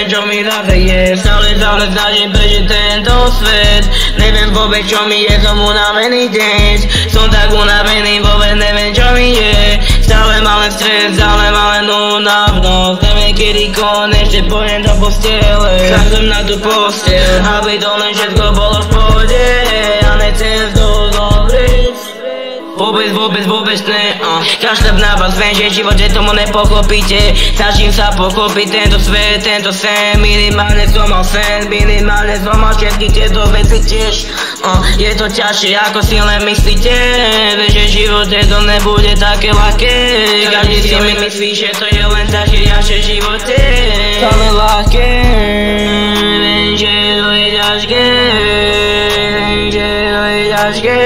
neviem čo mi zase stále snažím prežiť tento svet. Neviem vôbec čo mi je, som unavený dnes. Som tak unavený, vôbec neviem čo mi je. Stále mám len stres, stále mám len únavnosť. Neviem kedy konečne pôjdem do postele. Chápem na tú posteľ, aby to len všetko bolo v pohode. Ja nechcem z toho zomrieť. Vôbec ne, kašľap na vás, viem, že v živote tomu nepochopíte. Snažím sa pochopiť tento svet, tento sen. Minimálne som mal sen, minimálne som mal všetky tieto veci tiež. Je to ťažšie ako si len myslíte. Vieš, že v živote to nebude také ľahké. Každý si mi myslí, že to je len ťažšie, v živote to je ľahké. Viem, že to je ťažké, že to je ťažké.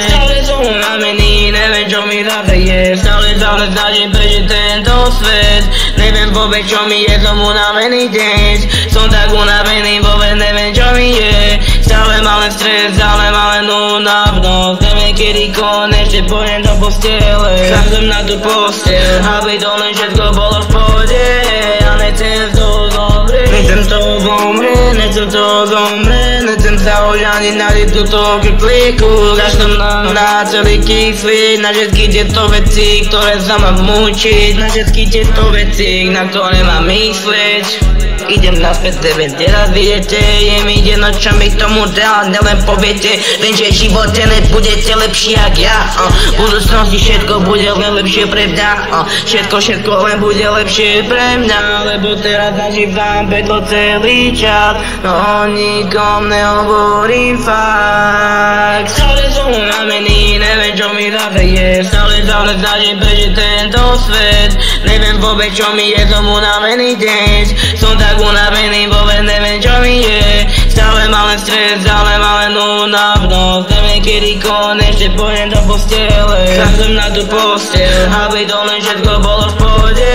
Stále som unavený, neviem čo mi zase stále snažím prežiť tento svet. Neviem vôbec čo mi je, som unavený dnes. Som tak unavený, vôbec neviem čo mi je. Stále mám len stres, stále mám len únavnosť. Neviem kedy konečne pôjdem do postele. Chápem na tú posteľ, aby to len všetko bolo v pohode. Ja nechcem z toho zomrieť, nechcem sa už ani nadiť túto kliku. Kašľam na celý kyslík, na všetky tieto veci, ktoré sa mám mučiť. Na všetky tieto veci, na ktoré mám myslieť. Idem naspäť, neviem, teraz vidíte, je mi jedno, čo mi k tomu reálne len poviete. Viem, že v živote nebudete lepší jak ja. V budúcnosti všetko bude len lepšie pre mňa. Všetko len bude lepšie pre mňa. Lebo teraz zažívam pedlo celý čas. No o nikom nehovorím fakt. Stále som unavený, neviem čo mi zase stále snažím prežiť tento svet. Neviem vôbec čo mi je, som unavený dnes. Som tak unavený, vôbec neviem čo mi je. Stále mám len stres, stále mám len únavnosť. Neviem kedy konečne pôjdem do postele. Chápem na tú posteľ, aby to len všetko bolo v pohode.